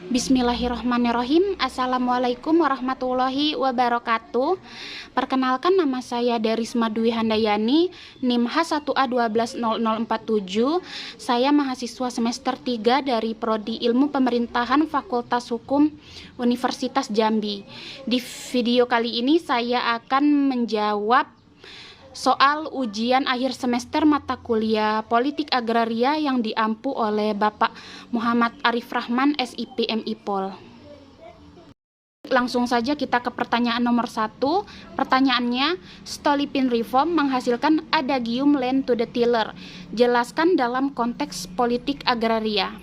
Bismillahirrahmanirrahim. Assalamualaikum warahmatullahi wabarakatuh. Perkenalkan, nama saya Derisma Dwi Handayani, NIM H1A120047. Saya mahasiswa semester 3 dari Prodi Ilmu Pemerintahan Fakultas Hukum Universitas Jambi. Di video kali ini saya akan menjawab soal ujian akhir semester mata kuliah Politik Agraria yang diampu oleh Bapak Muhammad Arif Rahman, SIP MIPol. Langsung saja kita ke pertanyaan nomor 1. Pertanyaannya, Stolypin Reform menghasilkan adagium land to the tiller. Jelaskan dalam konteks politik agraria.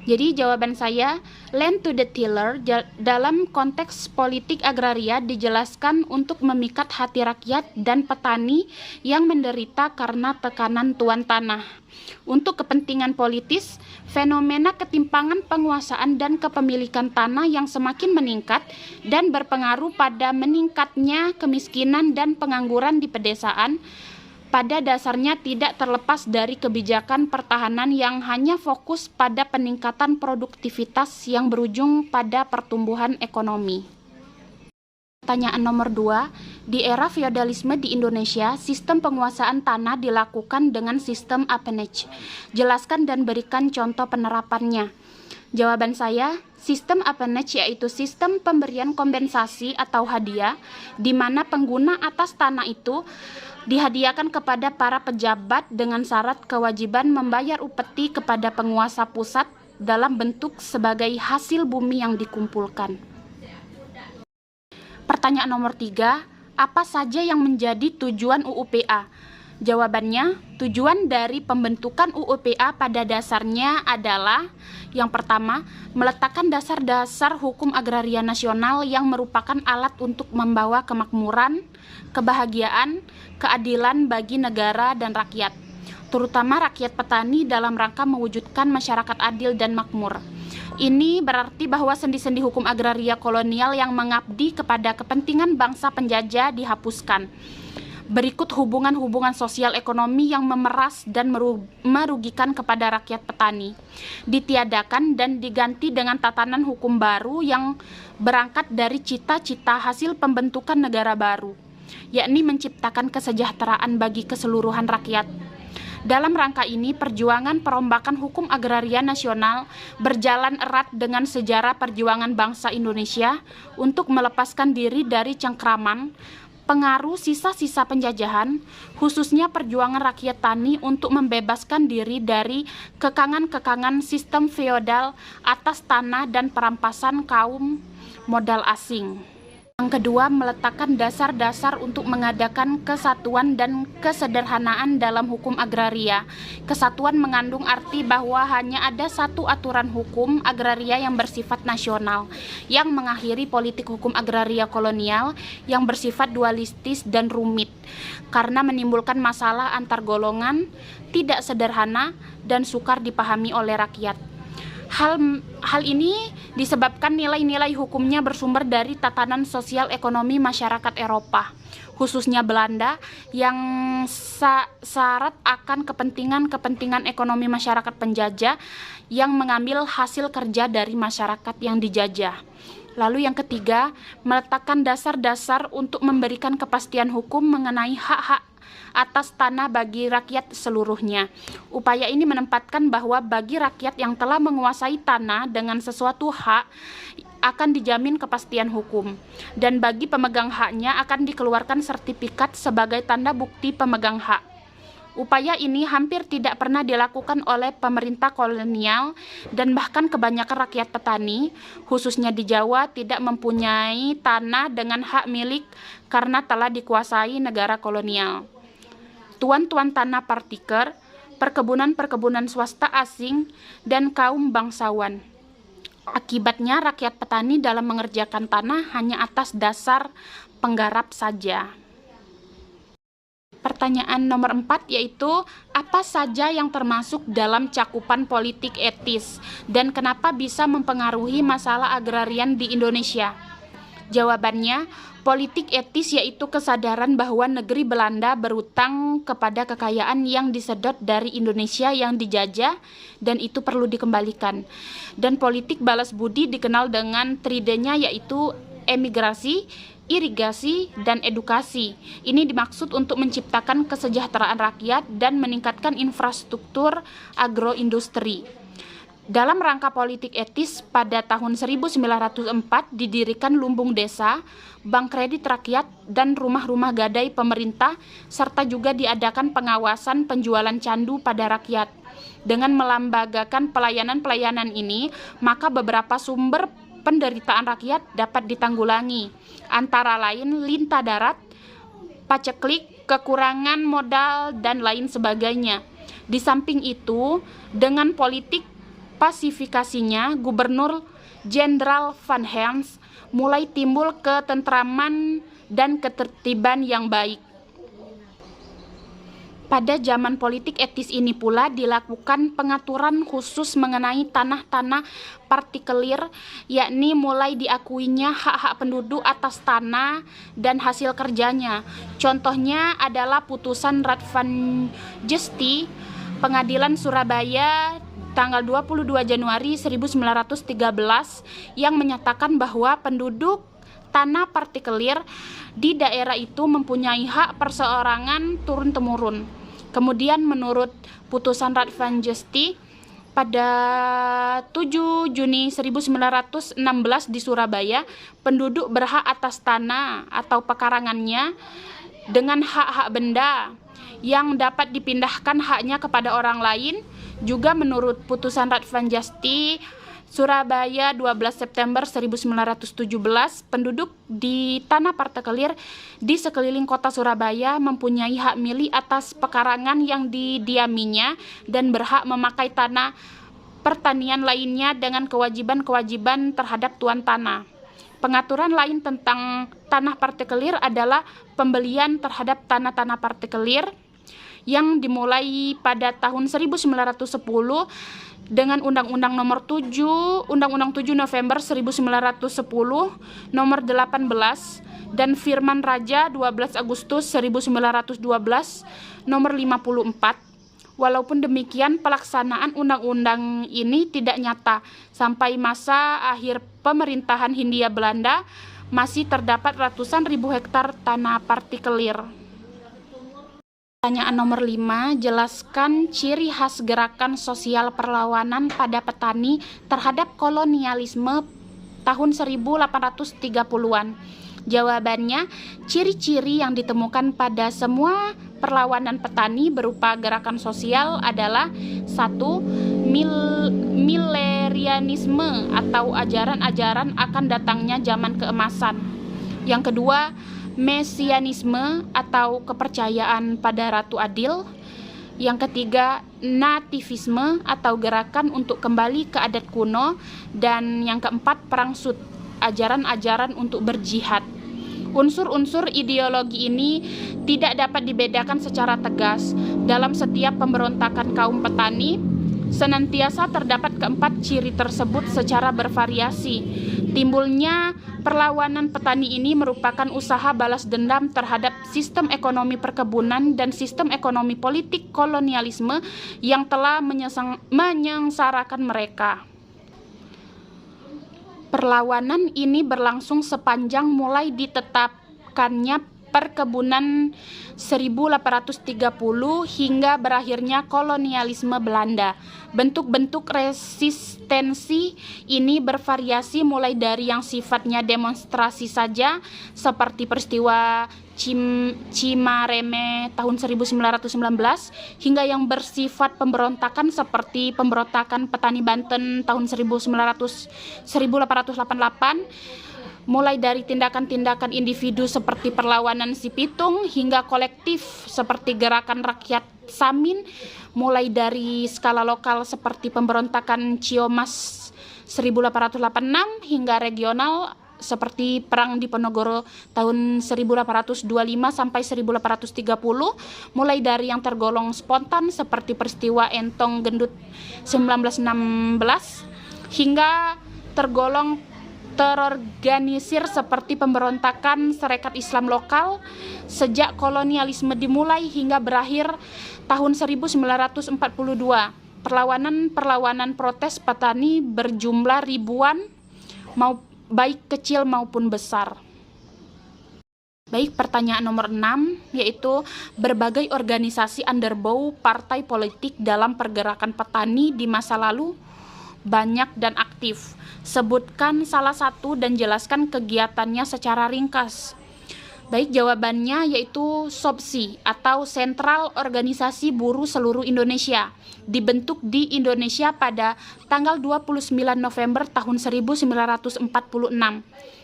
Jadi jawaban saya, land to the tiller dalam konteks politik agraria dijelaskan untuk memikat hati rakyat dan petani yang menderita karena tekanan tuan tanah. Untuk kepentingan politis, fenomena ketimpangan penguasaan dan kepemilikan tanah yang semakin meningkat dan berpengaruh pada meningkatnya kemiskinan dan pengangguran di pedesaan pada dasarnya tidak terlepas dari kebijakan pertahanan yang hanya fokus pada peningkatan produktivitas yang berujung pada pertumbuhan ekonomi. Pertanyaan nomor 2. Di era feodalisme di Indonesia, sistem penguasaan tanah dilakukan dengan sistem appanage. Jelaskan dan berikan contoh penerapannya. Jawaban saya, sistem appanage yaitu sistem pemberian kompensasi atau hadiah, di mana pengguna atas tanah itu dihadiahkan kepada para pejabat dengan syarat kewajiban membayar upeti kepada penguasa pusat dalam bentuk sebagai hasil bumi yang dikumpulkan. Pertanyaan nomor 3, apa saja yang menjadi tujuan UUPA? Jawabannya, tujuan dari pembentukan UUPA pada dasarnya adalah yang pertama, meletakkan dasar-dasar hukum agraria nasional yang merupakan alat untuk membawa kemakmuran, kebahagiaan, keadilan bagi negara dan rakyat, terutama rakyat petani dalam rangka mewujudkan masyarakat adil dan makmur. Ini berarti bahwa sendi-sendi hukum agraria kolonial yang mengabdi kepada kepentingan bangsa penjajah dihapuskan. Berikut hubungan-hubungan sosial ekonomi yang memeras dan merugikan kepada rakyat petani ditiadakan dan diganti dengan tatanan hukum baru yang berangkat dari cita-cita hasil pembentukan negara baru, yakni menciptakan kesejahteraan bagi keseluruhan rakyat. Dalam rangka ini, perjuangan perombakan hukum agraria nasional berjalan erat dengan sejarah perjuangan bangsa Indonesia untuk melepaskan diri dari cengkraman pengaruh sisa-sisa penjajahan, khususnya perjuangan rakyat tani untuk membebaskan diri dari kekangan-kekangan sistem feodal atas tanah dan perampasan kaum modal asing. Yang kedua, meletakkan dasar-dasar untuk mengadakan kesatuan dan kesederhanaan dalam hukum agraria. Kesatuan mengandung arti bahwa hanya ada satu aturan hukum agraria yang bersifat nasional, yang mengakhiri politik hukum agraria kolonial yang bersifat dualistis dan rumit, karena menimbulkan masalah antar golongan, tidak sederhana, dan sukar dipahami oleh rakyat. Hal ini disebabkan nilai-nilai hukumnya bersumber dari tatanan sosial ekonomi masyarakat Eropa, khususnya Belanda, yang syarat akan kepentingan ekonomi masyarakat penjajah yang mengambil hasil kerja dari masyarakat yang dijajah. Lalu yang ketiga, meletakkan dasar-dasar untuk memberikan kepastian hukum mengenai hak-hak atas tanah bagi rakyat seluruhnya. Upaya ini menempatkan bahwa bagi rakyat yang telah menguasai tanah dengan sesuatu hak akan dijamin kepastian hukum, dan bagi pemegang haknya akan dikeluarkan sertifikat sebagai tanda bukti pemegang hak. Upaya ini hampir tidak pernah dilakukan oleh pemerintah kolonial, dan bahkan kebanyakan rakyat petani, khususnya di Jawa, tidak mempunyai tanah dengan hak milik karena telah dikuasai negara kolonial. Tuan-tuan tanah partiker, perkebunan-perkebunan swasta asing, dan kaum bangsawan. Akibatnya rakyat petani dalam mengerjakan tanah hanya atas dasar penggarap saja. Pertanyaan nomor 4 yaitu, apa saja yang termasuk dalam cakupan politik etis dan kenapa bisa mempengaruhi masalah agrarian di Indonesia? Jawabannya, Politik etis yaitu kesadaran bahwa negeri Belanda berutang kepada kekayaan yang disedot dari Indonesia yang dijajah dan itu perlu dikembalikan. Dan politik balas budi dikenal dengan tridenya yaitu emigrasi, irigasi, dan edukasi. Ini dimaksud untuk menciptakan kesejahteraan rakyat dan meningkatkan infrastruktur agroindustri. Dalam rangka politik etis, pada tahun 1904 didirikan lumbung desa, bank kredit rakyat, dan rumah-rumah gadai pemerintah, serta juga diadakan pengawasan penjualan candu pada rakyat. Dengan melambagakan pelayanan-pelayanan ini, maka beberapa sumber penderitaan rakyat dapat ditanggulangi, antara lain lintah darat, paceklik, kekurangan modal, dan lain sebagainya. Di samping itu, dengan politik pasifikasinya, Gubernur Jenderal Van Hens mulai timbul ketentraman dan ketertiban yang baik. Pada zaman politik etis ini pula dilakukan pengaturan khusus mengenai tanah-tanah partikelir, yakni mulai diakuinya hak-hak penduduk atas tanah dan hasil kerjanya. Contohnya adalah putusan Radvanjesti Pengadilan Surabaya tanggal 22 Januari 1913 yang menyatakan bahwa penduduk tanah partikelir di daerah itu mempunyai hak perseorangan turun-temurun. Kemudian menurut putusan Radvanjesti pada 7 Juni 1916 di Surabaya, penduduk berhak atas tanah atau pekarangannya dengan hak-hak benda yang dapat dipindahkan haknya kepada orang lain. Juga menurut putusan Radvanjesti Surabaya 12 September 1917, penduduk di tanah partikelir di sekeliling kota Surabaya mempunyai hak milik atas pekarangan yang didiaminya dan berhak memakai tanah pertanian lainnya dengan kewajiban-kewajiban terhadap tuan tanah. Pengaturan lain tentang tanah partikelir adalah pembelian terhadap tanah-tanah partikelir yang dimulai pada tahun 1910 dengan Undang-Undang Nomor 7, Undang-Undang 7 November 1910 Nomor 18 dan Firman Raja 12 Agustus 1912 Nomor 54. Walaupun demikian, pelaksanaan undang-undang ini tidak nyata. Sampai masa akhir pemerintahan Hindia Belanda masih terdapat ratusan ribu hektar tanah partikelir. Pertanyaan nomor 5, jelaskan ciri khas gerakan sosial perlawanan pada petani terhadap kolonialisme tahun 1830-an. Jawabannya, ciri-ciri yang ditemukan pada semua perlawanan petani berupa gerakan sosial adalah 1. Millerianisme atau ajaran-ajaran akan datangnya zaman keemasan. Yang kedua, Mesianisme atau kepercayaan pada Ratu Adil. Yang ketiga, nativisme atau gerakan untuk kembali ke adat kuno. Dan yang keempat, perang sud, ajaran-ajaran untuk berjihad. Unsur-unsur ideologi ini tidak dapat dibedakan secara tegas. Dalam setiap pemberontakan kaum petani, senantiasa terdapat keempat ciri tersebut secara bervariasi. Timbulnya perlawanan petani ini merupakan usaha balas dendam terhadap sistem ekonomi perkebunan dan sistem ekonomi politik kolonialisme yang telah menyengsarakan mereka. Perlawanan ini berlangsung sepanjang mulai ditetapkannya perkebunan 1830 hingga berakhirnya kolonialisme Belanda. Bentuk-bentuk resistensi ini bervariasi mulai dari yang sifatnya demonstrasi saja seperti peristiwa Cimareme tahun 1919 hingga yang bersifat pemberontakan seperti pemberontakan petani Banten tahun 1888. Mulai dari tindakan-tindakan individu seperti perlawanan Si Pitung hingga kolektif seperti gerakan rakyat Samin, mulai dari skala lokal seperti pemberontakan Ciomas 1886 hingga regional seperti perang Diponegoro tahun 1825 sampai 1830, mulai dari yang tergolong spontan seperti peristiwa Entong Gendut 1916 hingga tergolong terorganisir seperti pemberontakan Sarekat Islam lokal sejak kolonialisme dimulai hingga berakhir tahun 1942. Perlawanan protes petani berjumlah ribuan, baik kecil maupun besar. Baik, pertanyaan nomor 6, yaitu berbagai organisasi underbow partai politik dalam pergerakan petani di masa lalu banyak dan aktif. Sebutkan salah satu dan jelaskan kegiatannya secara ringkas. Baik, jawabannya yaitu SOBSI atau Sentral Organisasi Buruh Seluruh Indonesia. Dibentuk di Indonesia pada tanggal 29 November tahun 1946.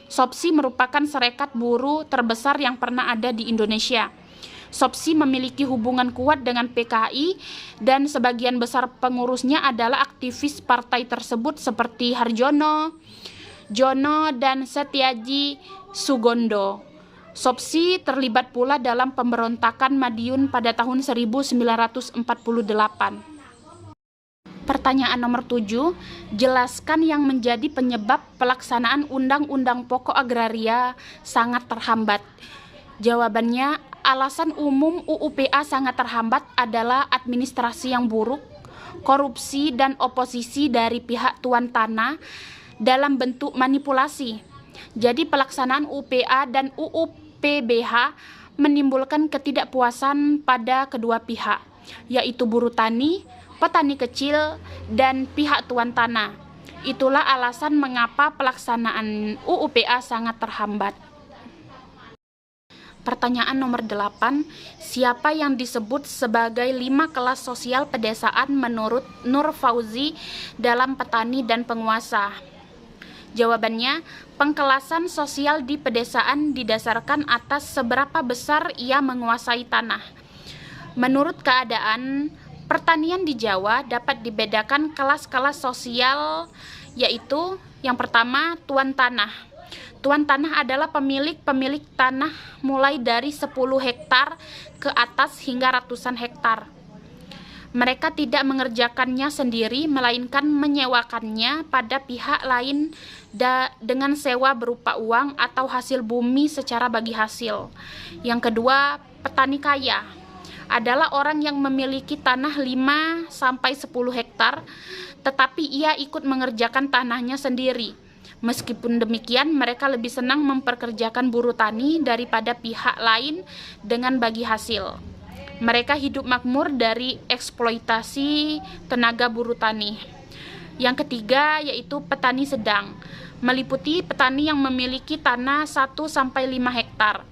SOBSI merupakan serikat buruh terbesar yang pernah ada di Indonesia. SOBSI memiliki hubungan kuat dengan PKI dan sebagian besar pengurusnya adalah aktivis partai tersebut seperti Harjono, Jono, dan Setiaji Sugondo. SOBSI terlibat pula dalam pemberontakan Madiun pada tahun 1948. Pertanyaan nomor 7, jelaskan yang menjadi penyebab pelaksanaan Undang-Undang Pokok Agraria sangat terhambat. Jawabannya, alasan umum UUPA sangat terhambat adalah administrasi yang buruk, korupsi, dan oposisi dari pihak tuan tanah dalam bentuk manipulasi. Jadi pelaksanaan UUPA dan UUPBH menimbulkan ketidakpuasan pada kedua pihak, yaitu buruh tani, petani kecil, dan pihak tuan tanah. Itulah alasan mengapa pelaksanaan UUPA sangat terhambat. Pertanyaan nomor 8, siapa yang disebut sebagai 5 kelas sosial pedesaan menurut Nur Fauzi dalam Petani dan Penguasa? Jawabannya, pengkelasan sosial di pedesaan didasarkan atas seberapa besar ia menguasai tanah. Menurut keadaan pertanian di Jawa dapat dibedakan kelas-kelas sosial, yaitu yang pertama tuan tanah. Tuan tanah adalah pemilik tanah mulai dari 10 hektar ke atas hingga ratusan hektar. Mereka tidak mengerjakannya sendiri, melainkan menyewakannya pada pihak lain dengan sewa berupa uang atau hasil bumi secara bagi hasil. Yang kedua, petani kaya adalah orang yang memiliki tanah 5-10 hektar, tetapi ia ikut mengerjakan tanahnya sendiri. Meskipun demikian, mereka lebih senang memperkerjakan buruh tani daripada pihak lain dengan bagi hasil. Mereka hidup makmur dari eksploitasi tenaga buruh tani. Yang ketiga, yaitu petani sedang, meliputi petani yang memiliki tanah 1-5 hektar.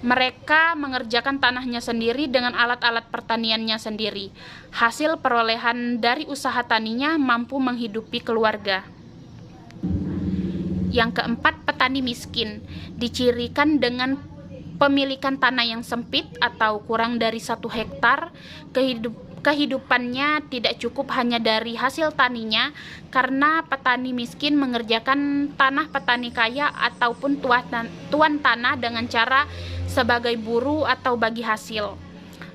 Mereka mengerjakan tanahnya sendiri dengan alat-alat pertaniannya sendiri. Hasil perolehan dari usaha taninya mampu menghidupi keluarga. Yang keempat, petani miskin, dicirikan dengan pemilikan tanah yang sempit atau kurang dari 1 hektar. Kehidupannya tidak cukup hanya dari hasil taninya, karena petani miskin mengerjakan tanah petani kaya ataupun tuan tanah dengan cara sebagai buruh atau bagi hasil.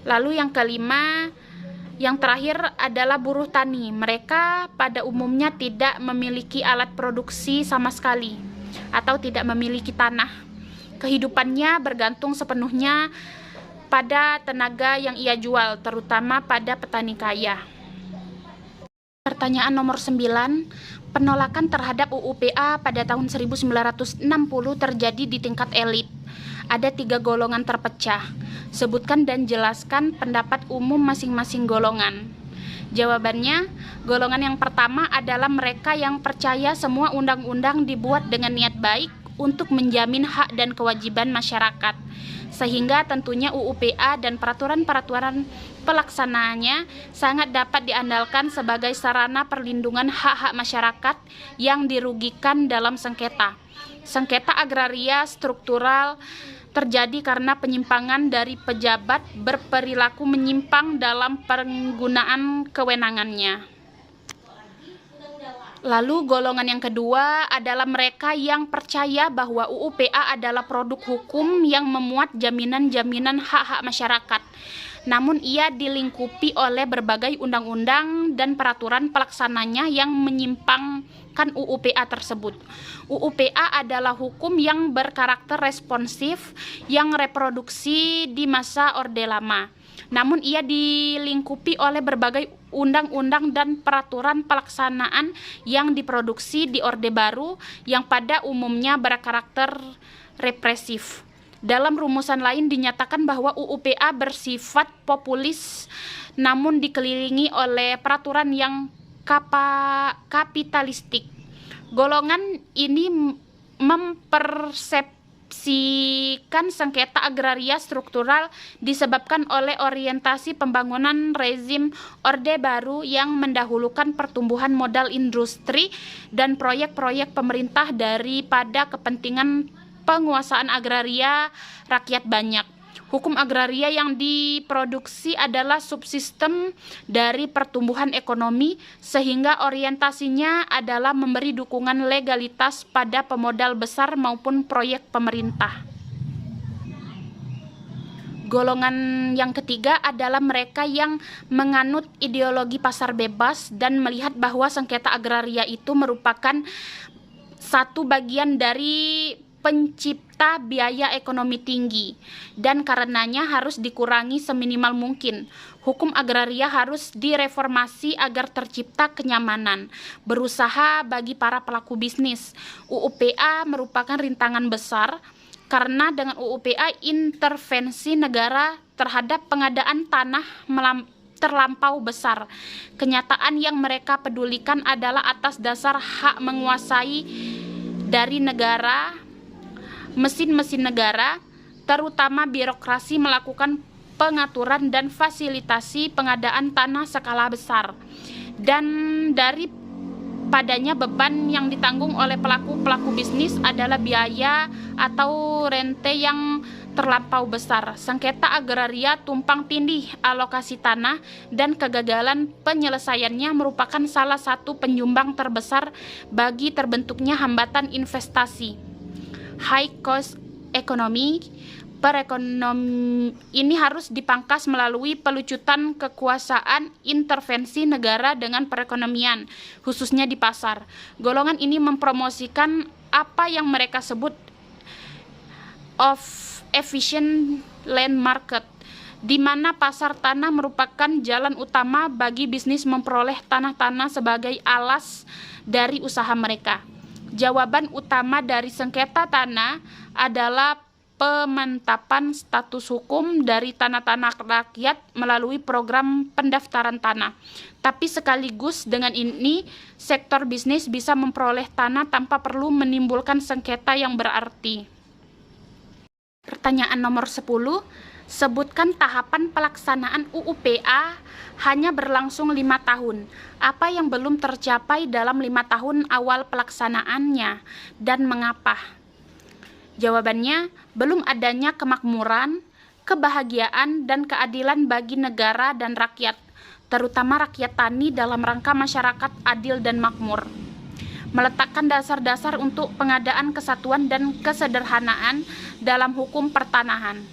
Lalu yang kelima, yang terakhir adalah buruh tani. Mereka pada umumnya tidak memiliki alat produksi sama sekali atau tidak memiliki tanah. Kehidupannya bergantung sepenuhnya pada tenaga yang ia jual, terutama pada petani kaya. Pertanyaan nomor 9, penolakan terhadap UUPA pada tahun 1960 terjadi di tingkat elit. Ada 3 golongan terpecah. Sebutkan dan jelaskan pendapat umum masing-masing golongan. Jawabannya, golongan yang pertama adalah mereka yang percaya semua undang-undang dibuat dengan niat baik untuk menjamin hak dan kewajiban masyarakat, sehingga tentunya UUPA dan peraturan-peraturan pelaksanaannya sangat dapat diandalkan sebagai sarana perlindungan hak-hak masyarakat yang dirugikan dalam sengketa. Sengketa agraria struktural terjadi karena penyimpangan dari pejabat berperilaku menyimpang dalam penggunaan kewenangannya. Lalu golongan yang kedua adalah mereka yang percaya bahwa UUPA adalah produk hukum yang memuat jaminan-jaminan hak-hak masyarakat. namun ia dilingkupi oleh berbagai undang-undang dan peraturan pelaksananya yang menyimpangkan UU-PA tersebut. UU-PA adalah hukum yang berkarakter responsif yang reproduksi di masa Orde Lama. Namun ia dilingkupi oleh berbagai undang-undang dan peraturan pelaksanaan yang diproduksi di Orde Baru yang pada umumnya berkarakter represif. Dalam rumusan lain dinyatakan bahwa UU-PA bersifat populis namun dikelilingi oleh peraturan yang kapitalistik. Golongan ini mempersepsikan sengketa agraria struktural disebabkan oleh orientasi pembangunan rezim Orde Baru yang mendahulukan pertumbuhan modal industri dan proyek-proyek pemerintah daripada kepentingan penguasaan agraria rakyat banyak. Hukum agraria yang diproduksi adalah subsistem dari pertumbuhan ekonomi sehingga orientasinya adalah memberi dukungan legalitas pada pemodal besar maupun proyek pemerintah. Golongan yang ketiga adalah mereka yang menganut ideologi pasar bebas dan melihat bahwa sengketa agraria itu merupakan satu bagian dari pencipta biaya ekonomi tinggi dan karenanya harus dikurangi seminimal mungkin. Hukum agraria harus direformasi agar tercipta kenyamanan berusaha bagi para pelaku bisnis. UU-PA merupakan rintangan besar karena dengan UU-PA intervensi negara terhadap pengadaan tanah terlampau besar. Kenyataan yang mereka pedulikan adalah atas dasar hak menguasai dari negara, mesin-mesin negara, terutama birokrasi melakukan pengaturan dan fasilitasi pengadaan tanah skala besar. Dan daripadanya beban yang ditanggung oleh pelaku bisnis adalah biaya atau rente yang terlampau besar. Sengketa agraria tumpang tindih alokasi tanah dan kegagalan penyelesaiannya merupakan salah satu penyumbang terbesar bagi terbentuknya hambatan investasi. High cost economy ini harus dipangkas melalui pelucutan kekuasaan intervensi negara dengan perekonomian, khususnya di pasar. Golongan ini mempromosikan apa yang mereka sebut of efficient land market, di mana pasar tanah merupakan jalan utama bagi bisnis memperoleh tanah-tanah sebagai alas dari usaha mereka. Jawaban utama dari sengketa tanah adalah pemantapan status hukum dari tanah-tanah rakyat melalui program pendaftaran tanah. Tapi sekaligus dengan ini, sektor bisnis bisa memperoleh tanah tanpa perlu menimbulkan sengketa yang berarti. Pertanyaan nomor 10. Sebutkan tahapan pelaksanaan UU-PA hanya berlangsung 5 tahun. Apa yang belum tercapai dalam 5 tahun awal pelaksanaannya dan mengapa? Jawabannya, belum adanya kemakmuran, kebahagiaan, dan keadilan bagi negara dan rakyat, terutama rakyat tani dalam rangka masyarakat adil dan makmur. Meletakkan dasar-dasar untuk pengadaan kesatuan dan kesederhanaan dalam hukum pertanahan.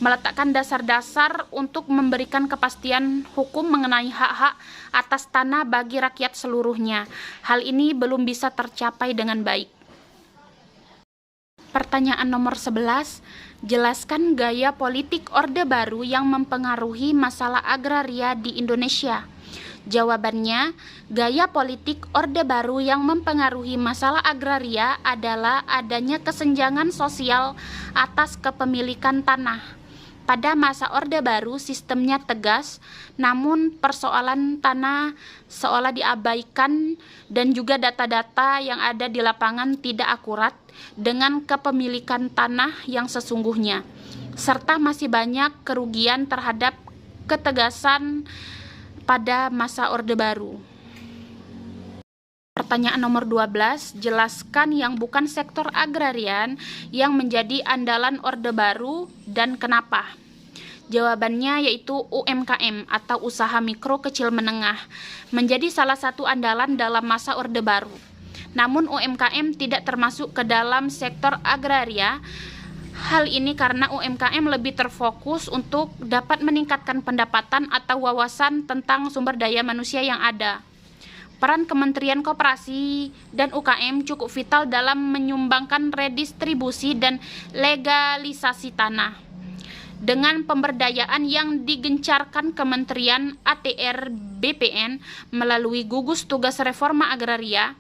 Meletakkan dasar-dasar untuk memberikan kepastian hukum mengenai hak-hak atas tanah bagi rakyat seluruhnya. Hal ini belum bisa tercapai dengan baik. Pertanyaan nomor 11. Jelaskan gaya politik Orde Baru yang mempengaruhi masalah agraria di Indonesia. Jawabannya, gaya politik Orde Baru yang mempengaruhi masalah agraria adalah adanya kesenjangan sosial atas kepemilikan tanah. Pada masa Orde Baru, sistemnya tegas, namun persoalan tanah seolah diabaikan dan juga data-data yang ada di lapangan tidak akurat dengan kepemilikan tanah yang sesungguhnya, serta masih banyak kerugian terhadap ketegasan pada masa Orde Baru. Pertanyaan nomor 12, jelaskan yang bukan sektor agrarian yang menjadi andalan Orde Baru dan kenapa? Jawabannya yaitu UMKM atau usaha mikro kecil menengah menjadi salah satu andalan dalam masa Orde Baru. Namun UMKM tidak termasuk ke dalam sektor agraria. Hal ini karena UMKM lebih terfokus untuk dapat meningkatkan pendapatan atau wawasan tentang sumber daya manusia yang ada. Peran Kementerian Koperasi dan UKM cukup vital dalam menyumbangkan redistribusi dan legalisasi tanah. Dengan pemberdayaan yang digencarkan Kementerian ATR BPN melalui gugus tugas reforma agraria,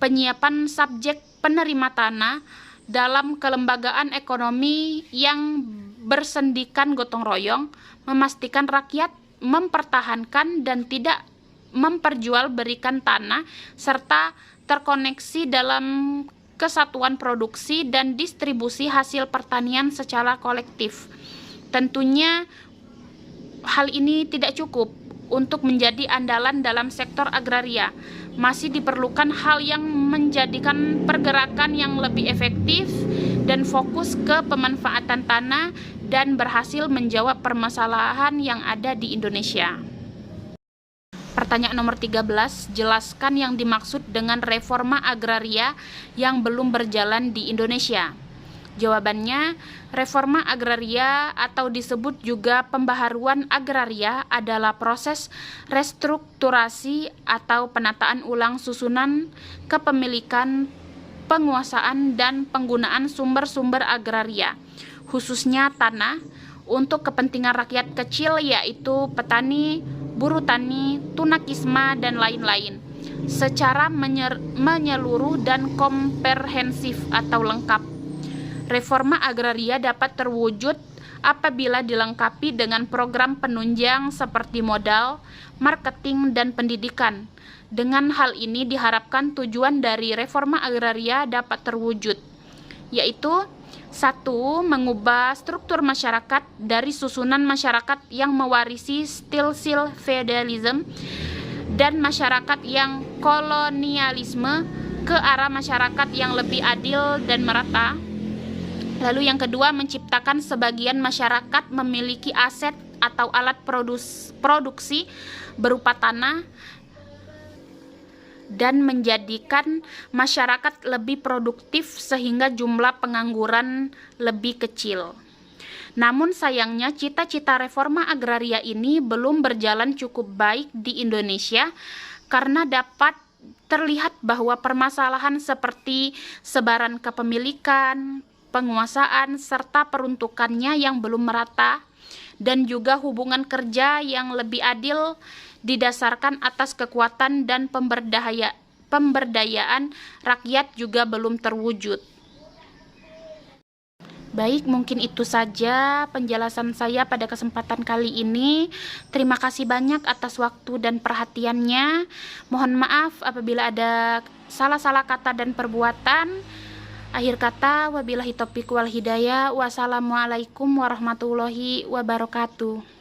penyiapan subjek penerima tanah dalam kelembagaan ekonomi yang bersendikan gotong royong, memastikan rakyat mempertahankan dan tidak memperjualbelikan tanah, serta terkoneksi dalam kesatuan produksi dan distribusi hasil pertanian secara kolektif. Tentunya hal ini tidak cukup untuk menjadi andalan dalam sektor agraria. Masih diperlukan hal yang menjadikan pergerakan yang lebih efektif dan fokus ke pemanfaatan tanah dan berhasil menjawab permasalahan yang ada di Indonesia. Pertanyaan nomor 13, jelaskan yang dimaksud dengan reforma agraria yang belum berjalan di Indonesia. Jawabannya, reforma agraria atau disebut juga pembaharuan agraria adalah proses restrukturasi atau penataan ulang susunan kepemilikan, penguasaan, dan penggunaan sumber-sumber agraria, khususnya tanah, untuk kepentingan rakyat kecil yaitu petani, buruh tani, tunakisma, dan lain-lain, secara menyeluruh dan komprehensif atau lengkap. Reforma agraria dapat terwujud apabila dilengkapi dengan program penunjang seperti modal, marketing, dan pendidikan. Dengan hal ini diharapkan tujuan dari reforma agraria dapat terwujud, yaitu 1. Mengubah struktur masyarakat dari susunan masyarakat yang mewarisi stil feudalisme dan masyarakat yang kolonialisme ke arah masyarakat yang lebih adil dan merata. Lalu yang kedua, menciptakan sebagian masyarakat memiliki aset atau alat produksi berupa tanah dan menjadikan masyarakat lebih produktif sehingga jumlah pengangguran lebih kecil. Namun sayangnya cita-cita reforma agraria ini belum berjalan cukup baik di Indonesia karena dapat terlihat bahwa permasalahan seperti sebaran kepemilikan, penguasaan, serta peruntukannya yang belum merata, dan juga hubungan kerja yang lebih adil didasarkan atas kekuatan dan pemberdayaan rakyat juga belum terwujud. Baik, mungkin itu saja penjelasan saya pada kesempatan kali ini. Terima kasih banyak atas waktu dan perhatiannya. Mohon maaf apabila ada salah-salah kata dan perbuatan. Akhir kata, wabillahi taufiq wal hidayah. Wassalamualaikum warahmatullahi wabarakatuh.